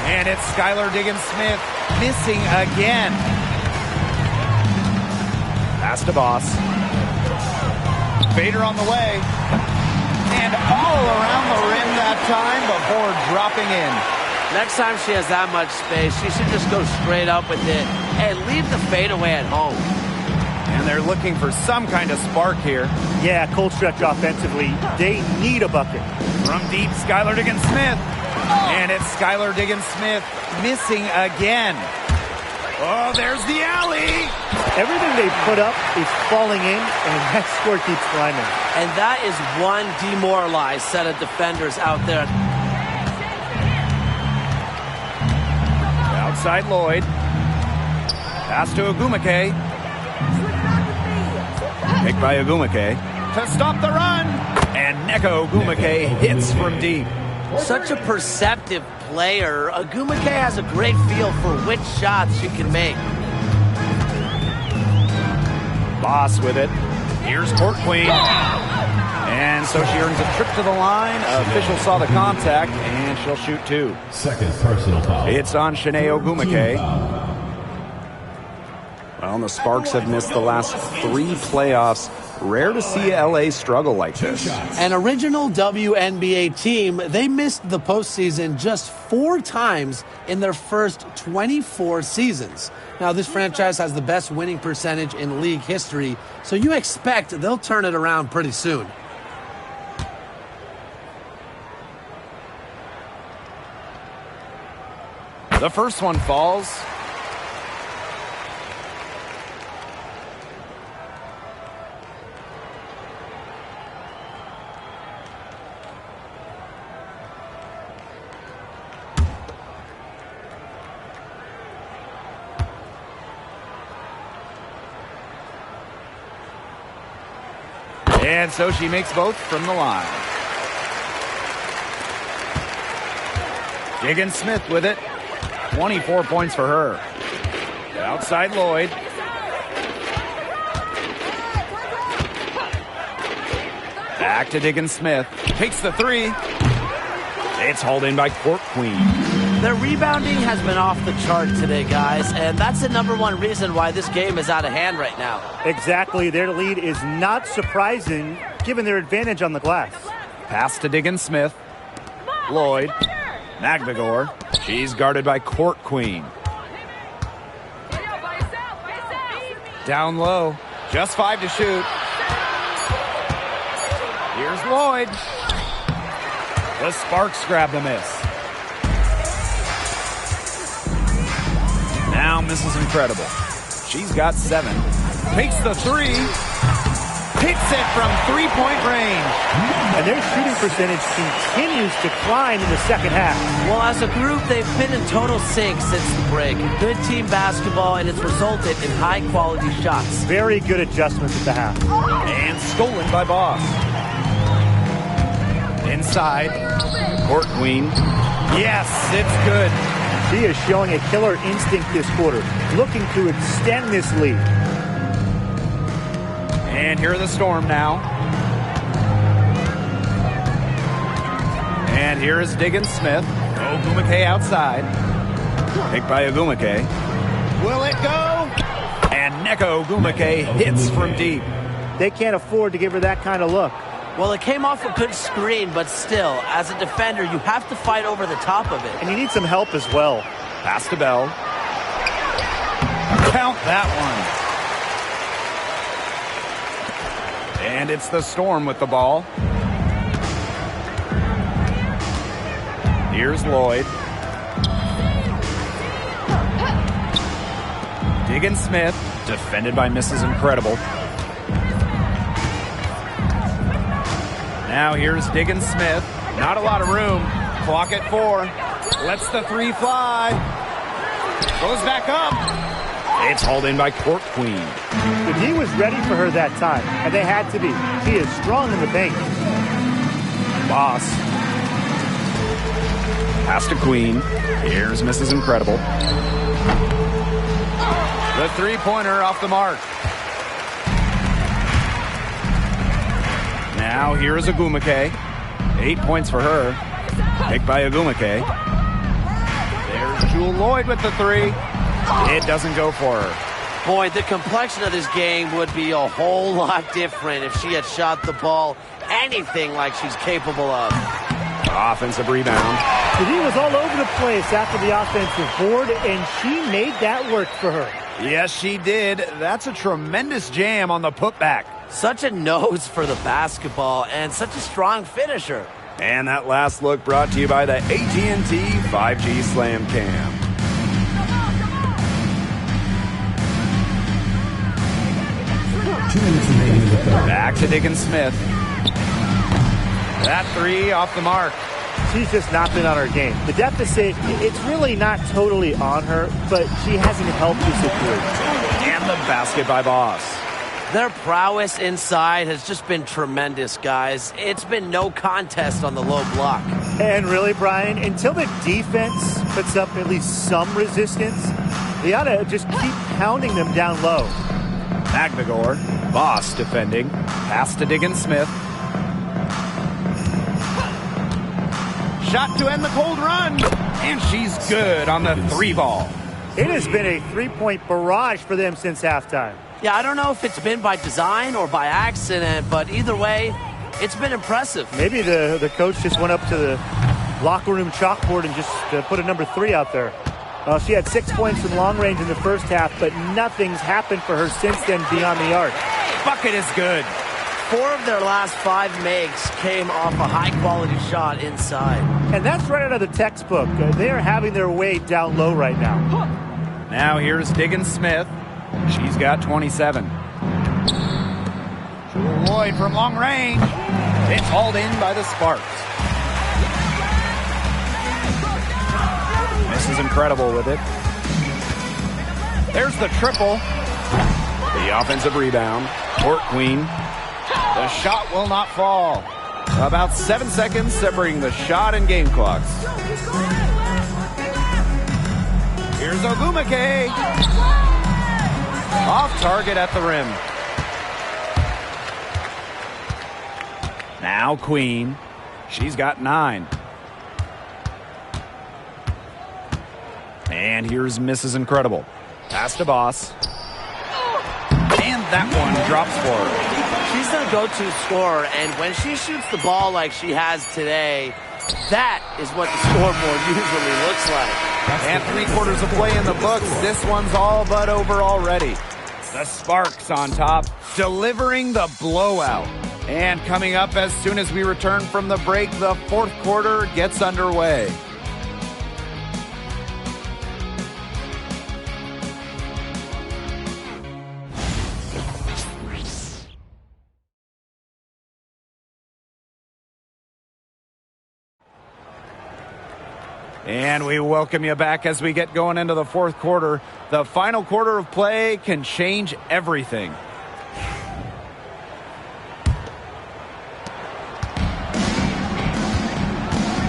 [SPEAKER 1] And it's Skylar Diggins-Smith missing again. Pass to Boss. Bader on the way. And all around the rim that time before dropping in.
[SPEAKER 5] Next time she has that much space, she should just go straight up with it and leave the fadeaway at home.
[SPEAKER 1] And they're looking for some kind of spark here.
[SPEAKER 3] Yeah, cold stretch offensively. They need a bucket.
[SPEAKER 1] From deep, Skylar Diggins-Smith. And it's Skylar Diggins-Smith missing again. Oh, there's the alley.
[SPEAKER 3] Everything they put up is falling in, and that score keeps climbing.
[SPEAKER 5] And that is one demoralized set of defenders out there.
[SPEAKER 1] Outside Lloyd. Pass to Ogwumike. Picked by Ogwumike. To stop the run. And Nneka Ogwumike hits from deep.
[SPEAKER 5] Such a perceptive player. Ogwumike has a great feel for which shots she can make.
[SPEAKER 1] Boss with it. Here's Court Queen. And so she earns a trip to the line. Official saw the contact, and she'll shoot 2.
[SPEAKER 6] Second personal foul.
[SPEAKER 1] It's on Shanae Ogwumike.
[SPEAKER 2] Well, the Sparks have missed the last 3 playoffs. Rare to see LA struggle like this.
[SPEAKER 4] An original WNBA team, they missed the postseason just 4 times in their first 24 seasons. Now, this franchise has the best winning percentage in league history, so you expect they'll turn it around pretty soon.
[SPEAKER 1] The first one falls. And so she makes both from the line. Diggins-Smith with it. 24 points for her. Outside Lloyd. Back to Diggins-Smith. Takes the 3. It's hauled in by Court Queen.
[SPEAKER 5] Their rebounding has been off the chart today, guys, and that's the #1 reason why this game is out of hand right now.
[SPEAKER 3] Exactly. Their lead is not surprising given their advantage on the glass.
[SPEAKER 1] Pass to Diggins-Smith. Lloyd. Magbagor. She's guarded by Court Queen. Down low. Just 5 to shoot. Here's Lloyd. The Sparks grab the miss. Now Mrs. Incredible. She's got 7. Takes the 3. hits it from three-point range.
[SPEAKER 3] And their shooting percentage continues to climb in the second half.
[SPEAKER 5] Well, as a group, they've been in total sync since the break. Good team basketball, and it's resulted in high-quality shots.
[SPEAKER 3] Very good adjustments at the half.
[SPEAKER 1] And stolen by Boss. Inside, court queen. Yes, it's good.
[SPEAKER 3] She is showing a killer instinct this quarter, looking to extend this lead.
[SPEAKER 1] And here are the Storm now. And here is Diggins Smith. Ogumake outside. Picked by Ogumake. Will it go? And Nneka Ogumake hits from deep.
[SPEAKER 3] They can't afford to give her that kind of look.
[SPEAKER 5] Well, it came off a good screen, but still, as a defender, you have to fight over the top of it.
[SPEAKER 3] And you need some help as well.
[SPEAKER 1] Pass to Bell. Count that one. And it's the Storm with the ball. Here's Lloyd. Diggins Smith, defended by Mrs. Incredible. Now here's Diggins Smith. Not a lot of room. Clock at 4. Lets the three fly. Goes back up. It's hauled in by Court Queen.
[SPEAKER 3] The D was ready for her that time, and they had to be. She is strong in the paint.
[SPEAKER 1] Boss. Pass to Queen. Here's Mrs. Incredible. The three-pointer off the mark. Now here's Ogumake. 8 points for her. Picked by Ogumake. There's Jewel Lloyd with the three. It doesn't go for her.
[SPEAKER 5] Boy, the complexion of this game would be a whole lot different if she had shot the ball anything like she's capable of.
[SPEAKER 1] Offensive rebound.
[SPEAKER 3] The D was all over the place after the offensive board, and she made that work for her.
[SPEAKER 1] Yes, she did. That's a tremendous jam on the putback.
[SPEAKER 5] Such a nose for the basketball and such a strong finisher.
[SPEAKER 1] And that last look brought to you by the AT&T 5G Slam Cam. Back to Diggins Smith. That three off the mark.
[SPEAKER 3] She's just not been on her game. The deficit, it's really not totally on her, but she hasn't helped the situation.
[SPEAKER 1] And the basket by Boss.
[SPEAKER 5] Their prowess inside has just been tremendous, guys. It's been no contest on the low block.
[SPEAKER 3] And really, Brian, until the defense puts up at least some resistance, they ought to just keep pounding them down low.
[SPEAKER 1] Magnagor. Boss defending. Pass to Diggins Smith. Shot to end the cold run. And she's good on the three ball.
[SPEAKER 3] It has been a three-point barrage for them since halftime.
[SPEAKER 5] Yeah, I don't know if it's been by design or by accident, but either way, it's been impressive.
[SPEAKER 3] Maybe the coach just went up to the locker room chalkboard and just put a number 3 out there. She had 6 points from long range in the first half, but nothing's happened for her since then beyond the arc.
[SPEAKER 1] Bucket is good.
[SPEAKER 5] 4 of their last 5 makes came off a high-quality shot inside.
[SPEAKER 3] And that's right out of the textbook. They are having their way down low right now.
[SPEAKER 1] Now here's Diggins Smith. She's got 27. Jewel Lloyd from long range. It's hauled in by the Sparks. This is Incredible with it. There's the triple. The offensive rebound. Court Queen. The shot will not fall. About 7 seconds separating the shot and game clocks. Here's Ogumake. Off target at the rim. Now Queen. She's got 9. And here's Mrs. Incredible. Pass to Boss. And that one drops for her.
[SPEAKER 5] She's their go-to scorer, and when she shoots the ball like she has today, that is what the scoreboard usually looks like.
[SPEAKER 1] And 3/4 of play in the books. This one's all but over already. The Sparks on top, delivering the blowout. And coming up as soon as we return from the break, the fourth quarter gets underway. And we welcome you back as we get going into the fourth quarter. The final quarter of play can change everything.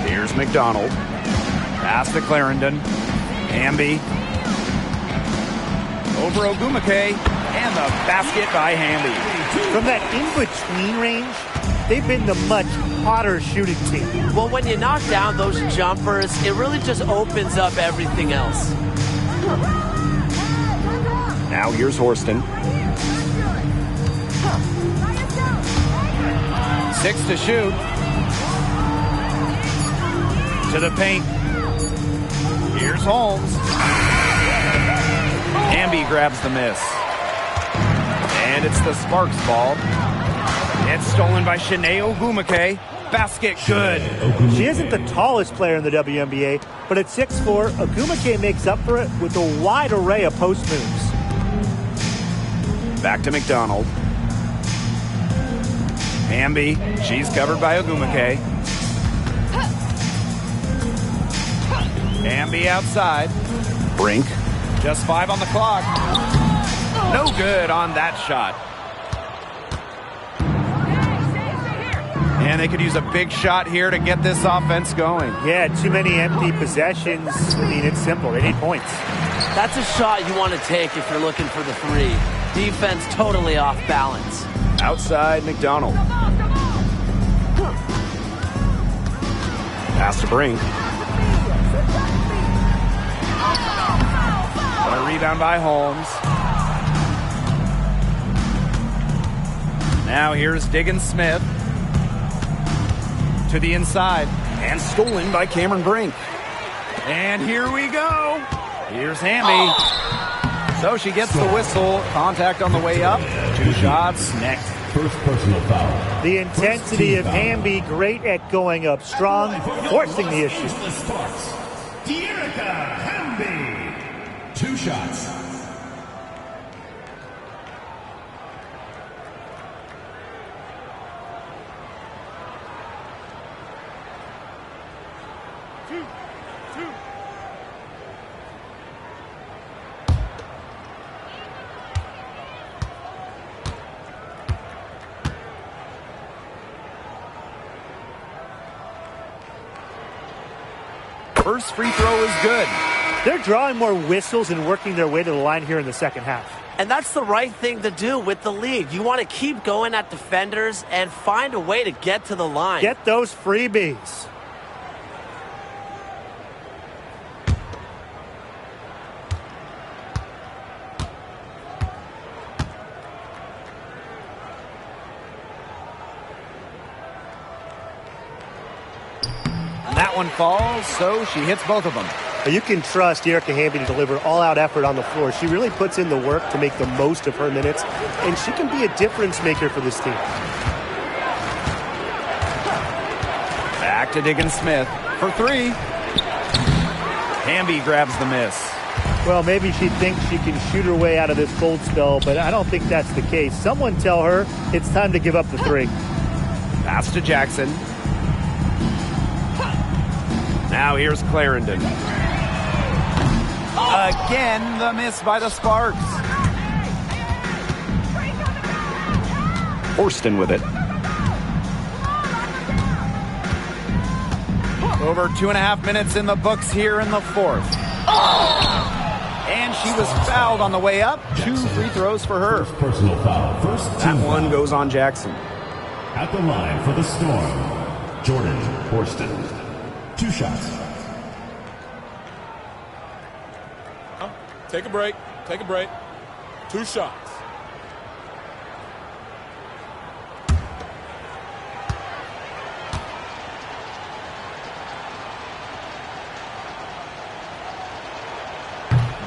[SPEAKER 1] Here's McDonald. Pass to Clarendon. Hamby. Over Ogumake. And the basket by Hamby.
[SPEAKER 3] From that in-between range, they've been the much hotter shooting team.
[SPEAKER 5] Well, when you knock down those jumpers, it really just opens up everything else.
[SPEAKER 2] Now here's Horston.
[SPEAKER 1] 6 to shoot. To the paint. Here's Holmes. Hamby grabs the miss. And it's the Sparks ball. It's stolen by Shanae Ogumake. Basket good.
[SPEAKER 3] She isn't the tallest player in the WNBA, but at 6'4", Ogumake makes up for it with a wide array of post moves.
[SPEAKER 2] Back to McDonald.
[SPEAKER 1] Hamby. She's covered by Ogumake. Hamby outside.
[SPEAKER 2] Brink.
[SPEAKER 1] Just 5 on the clock. No good on that shot. And they could use a big shot here to get this offense going.
[SPEAKER 3] Yeah, too many empty possessions. I mean, it's simple. They need points.
[SPEAKER 5] That's a shot you want to take if you're looking for the three. Defense totally off balance.
[SPEAKER 2] Outside McDonald. Pass to Brink.
[SPEAKER 1] A rebound by Holmes. Now here's Diggins Smith. To the inside.
[SPEAKER 2] And stolen by Cameron Brink.
[SPEAKER 1] And here we go. Here's Hamby. So she gets the whistle. Contact on the way up. 2 shots next.
[SPEAKER 6] First personal foul.
[SPEAKER 3] The intensity of Hamby, great at going up strong, forcing the issue.
[SPEAKER 6] The Sparks. Dearica Hamby. 2 shots.
[SPEAKER 1] First free throw is good.
[SPEAKER 3] They're drawing more whistles and working their way to the line here in the second half.
[SPEAKER 5] And that's the right thing to do with the league. You want to keep going at defenders and find a way to get to the line.
[SPEAKER 3] Get those freebies.
[SPEAKER 1] That one falls, so she hits both of them.
[SPEAKER 3] You can trust Dearica Hamby to deliver all-out effort on the floor. She really puts in the work to make the most of her minutes, and she can be a difference maker for this team.
[SPEAKER 1] Back to Diggins Smith for 3. Hamby grabs the miss.
[SPEAKER 3] Well, maybe she thinks she can shoot her way out of this cold spell, but I don't think that's the case. Someone tell her it's time to give up the 3.
[SPEAKER 1] Pass to Jackson. Now here's Clarendon. Again, the miss by the Sparks.
[SPEAKER 2] Horston with it.
[SPEAKER 1] Over 2.5 minutes in the books here in the fourth. And she was fouled on the way up. 2 free throws for her.
[SPEAKER 6] First personal foul. First
[SPEAKER 2] That
[SPEAKER 6] team
[SPEAKER 2] one
[SPEAKER 6] foul.
[SPEAKER 2] goes on Jackson.
[SPEAKER 6] At the line for the Storm, Jordan Horston. 2 shots.
[SPEAKER 7] Take a break. Take a break. 2 shots.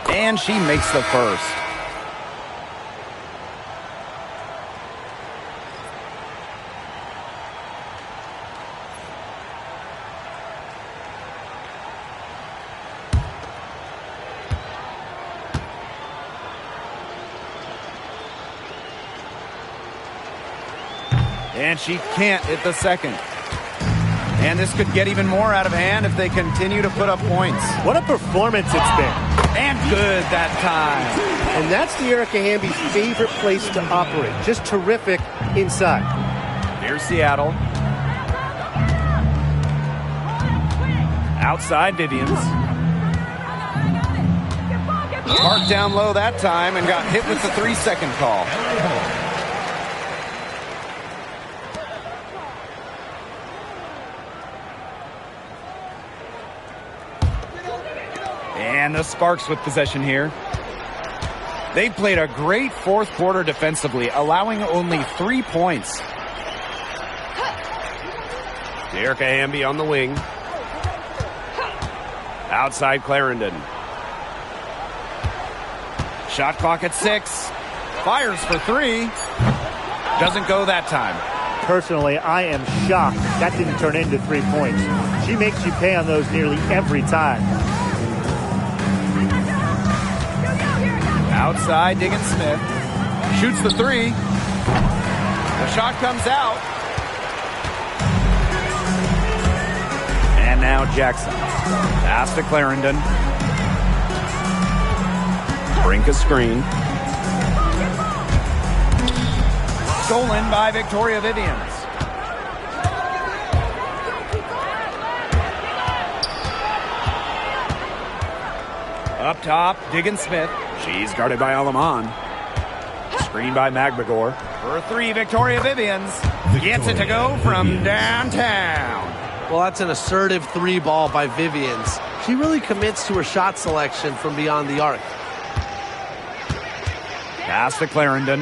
[SPEAKER 1] And she makes the first. And she can't hit the second. And this could get even more out of hand if they continue to put up points.
[SPEAKER 3] What a performance it's been.
[SPEAKER 1] And good that time.
[SPEAKER 3] And that's the Erica Hamby's favorite place to operate. Just terrific inside.
[SPEAKER 1] Here's Seattle. Outside Vivians. Parked down low that time and got hit with the 3-second call. And the Sparks with possession here. They played a great fourth quarter defensively, allowing only 3 points. Erica Hamby on the wing. Outside Clarendon. Shot clock at 6. Fires for 3. Doesn't go that time.
[SPEAKER 3] Personally, I am shocked that didn't turn into 3 points. She makes you pay on those nearly every time.
[SPEAKER 1] Outside, Diggins Smith. Shoots the 3. The shot comes out. And now Jackson. Pass to Clarendon. Brink a screen. Stolen by Victoria Vivians. Up top, Diggins Smith. She's guarded by Alaman. Screen by Magbagor. For 3, Victoria Vivians. Gets it to go from downtown.
[SPEAKER 4] Well, that's an assertive 3 ball by Vivians. She really commits to her shot selection from beyond the arc.
[SPEAKER 1] Pass to Clarendon.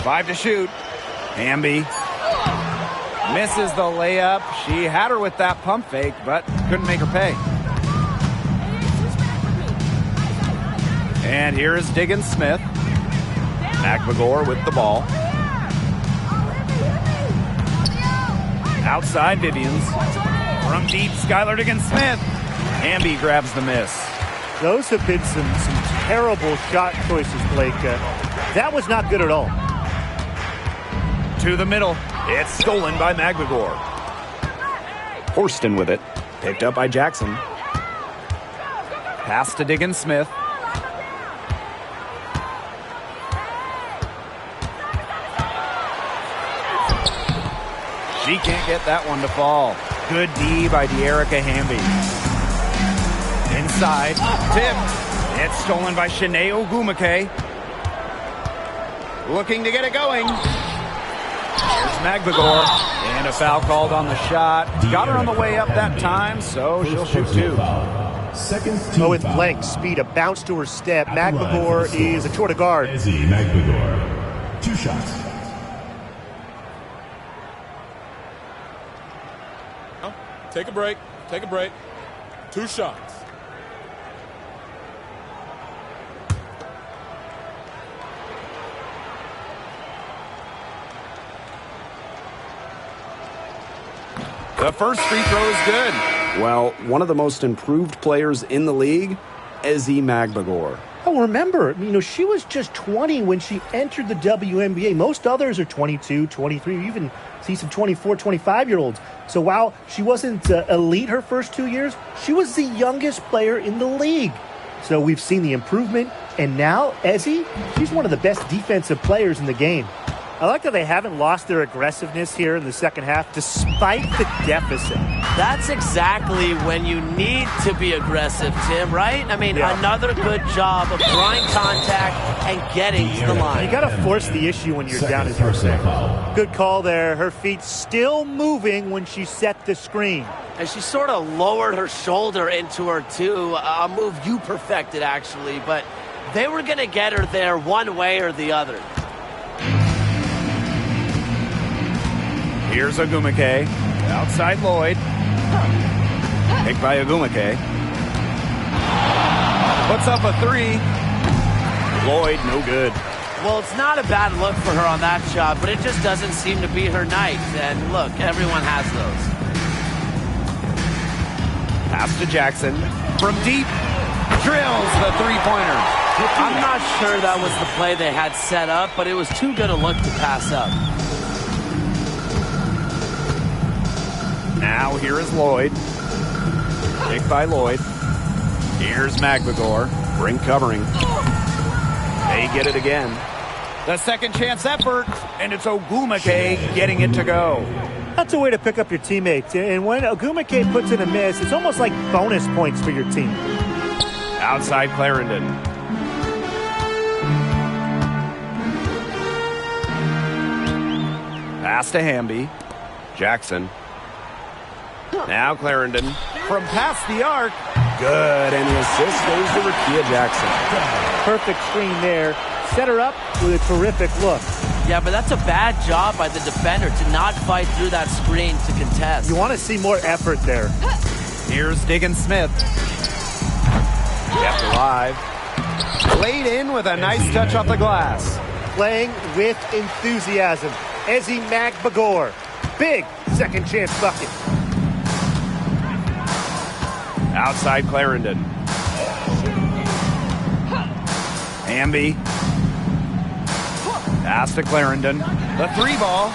[SPEAKER 1] Five to shoot. Hamby misses the layup. She had her with that pump fake, but couldn't make her pay. And here is Diggins Smith. Magbagor with the ball. Outside Vivians. From deep, Skylar Diggins Smith. Hamby grabs the miss.
[SPEAKER 3] Those have been some terrible shot choices, Blake. That was not good at all.
[SPEAKER 1] To the middle. It's stolen by Magbagor.
[SPEAKER 2] Horston with it. Picked up by Jackson.
[SPEAKER 1] Pass to Diggins Smith. She can't get that one to fall. Good D by De'Erica Hamby. Inside. Tip. It's stolen by Shanae Ogumake. Looking to get it going. Here's Magbagor. And a foul called on the shot. Got her on the way up that time, so she'll shoot 2.
[SPEAKER 3] With length, speed, a bounce to her step. Magbagor is a tour de guard.
[SPEAKER 6] Magbagor. 2 shots.
[SPEAKER 7] Take a break. Take a break. 2 shots.
[SPEAKER 1] The first free throw is good.
[SPEAKER 2] Well, one of the most improved players in the league, Ezi Magbagor.
[SPEAKER 3] Oh, remember, she was just 20 when she entered the WNBA. Most others are 22, 23. You even see some 24, 25-year-olds. So while she wasn't elite her first 2 years, she was the youngest player in the league. So we've seen the improvement. And now, Ezi, she's one of the best defensive players in the game. I like that they haven't lost their aggressiveness here in the second half, despite the deficit.
[SPEAKER 5] That's exactly when you need to be aggressive, Tim, right? I mean, Another good job of drawing contact and getting to the line.
[SPEAKER 3] You got to force the issue when you're down, as you say. Good call there. Her feet still moving when she set the screen.
[SPEAKER 5] And she sort of lowered her shoulder into her, too. A move you perfected, actually. But they were going to get her there one way or the other.
[SPEAKER 1] Here's Ogumake. Outside Lloyd. Picked by Ogumake. Puts up a 3. Lloyd, no good.
[SPEAKER 5] Well, it's not a bad look for her on that shot, but it just doesn't seem to be her night. And look, everyone has those.
[SPEAKER 1] Pass to Jackson. From deep. Drills the 3-pointer.
[SPEAKER 5] I'm not sure that was the play they had set up, but it was too good a look to pass up.
[SPEAKER 1] Now here is Lloyd. Picked by Lloyd. Here's Magbagor. Brink covering. They get it again. The second chance effort, and it's Ogumake getting it to go.
[SPEAKER 3] That's a way to pick up your teammates. And when Ogumake puts in a miss, it's almost like bonus points for your team.
[SPEAKER 1] Outside Clarendon. Pass to Hamby. Jackson. Now Clarendon. From past the arc.
[SPEAKER 2] Good, and the assist goes to Rakia Jackson.
[SPEAKER 3] Perfect screen there. Set her up with a terrific look.
[SPEAKER 5] Yeah, but that's a bad job by the defender to not fight through that screen to contest.
[SPEAKER 3] You want to see more effort there.
[SPEAKER 1] Here's Diggin Smith. Kept alive. Laid in with a nice touch off the glass.
[SPEAKER 3] Playing with enthusiasm. Ezi Magbagor. Big second chance bucket.
[SPEAKER 1] Outside Clarendon. Hamby. Pass to Clarendon. The three ball.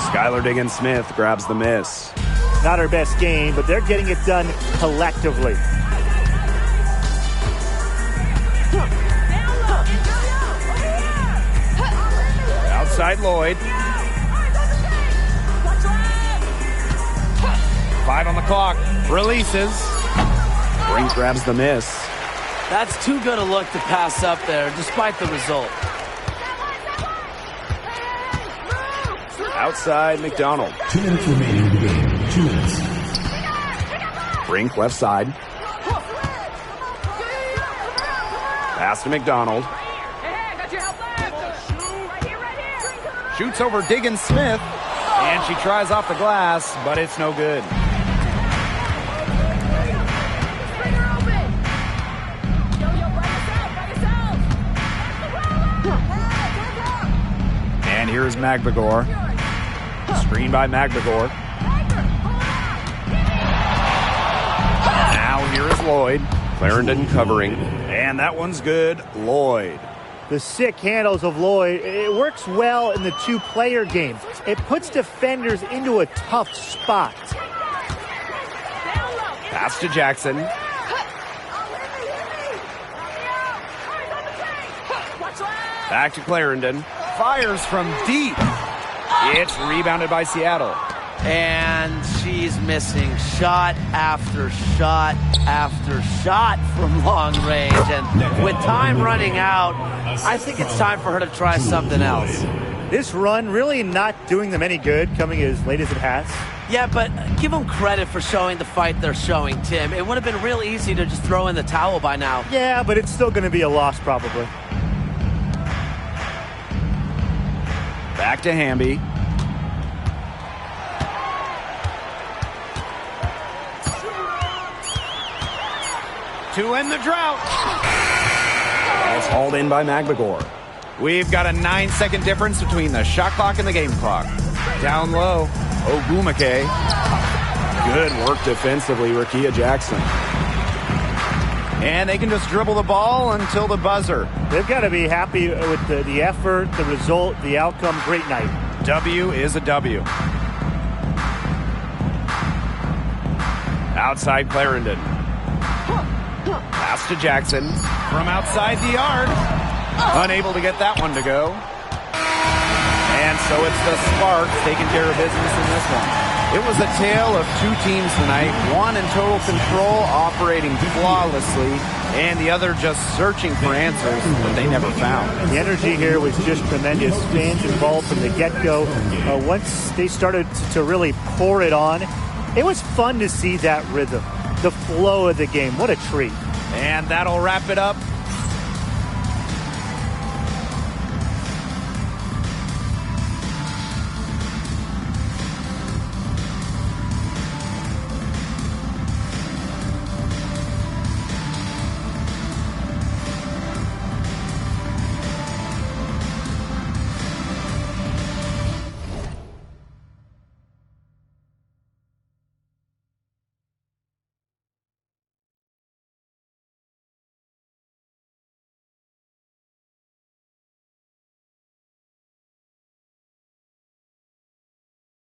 [SPEAKER 1] Skylar Diggin Smith grabs the miss.
[SPEAKER 3] Not her best game, but they're getting it done collectively.
[SPEAKER 1] Outside Lloyd. 5 on the clock. Releases. Brink grabs the miss.
[SPEAKER 5] That's too good a look to pass up there, despite the result.
[SPEAKER 2] Outside McDonald.
[SPEAKER 6] 2 minutes remaining in the game. 2 minutes.
[SPEAKER 2] Brink left side.
[SPEAKER 1] Pass to McDonald. Shoots over Diggin Smith. And she tries off the glass, but it's no good. And here's Magbagor. Screen by Magbagor. Now here is Lloyd. Clarendon covering. And that one's good. Lloyd.
[SPEAKER 3] The sick handles of Lloyd, it works well in the two-player game. It puts defenders into a tough spot.
[SPEAKER 1] Pass to Jackson. Back to Clarendon. Fires from deep. It's rebounded by Seattle.
[SPEAKER 5] And she's missing shot after shot after shot from long range. And with time running out, I think it's time for her to try something else.
[SPEAKER 3] This run really not doing them any good, coming as late as it has.
[SPEAKER 5] Yeah, but give them credit for showing the fight they're showing, Tim. It would have been real easy to just throw in the towel by now.
[SPEAKER 3] Yeah, but it's still going to be a loss probably.
[SPEAKER 1] Back to Hamby. To end the drought.
[SPEAKER 2] It's hauled in by Magbagor.
[SPEAKER 1] We've got a 9-second difference between the shot clock and the game clock. Down low, Ogumake.
[SPEAKER 2] Good work defensively, Rakia Jackson.
[SPEAKER 1] And they can just dribble the ball until the buzzer.
[SPEAKER 3] They've got to be happy with the effort, the result, the outcome. Great night.
[SPEAKER 1] W is a W. Outside Clarendon. Pass to Jackson. From outside the arc. Unable to get that one to go. And so it's the Sparks taking care of business in this one. It was a tale of two teams tonight. One in total control, operating flawlessly, and the other just searching for answers that they never found.
[SPEAKER 3] The energy here was just tremendous. Fans involved from the get-go. Once they started to really pour it on, it was fun to see that rhythm, the flow of the game. What a treat.
[SPEAKER 1] And that'll wrap it up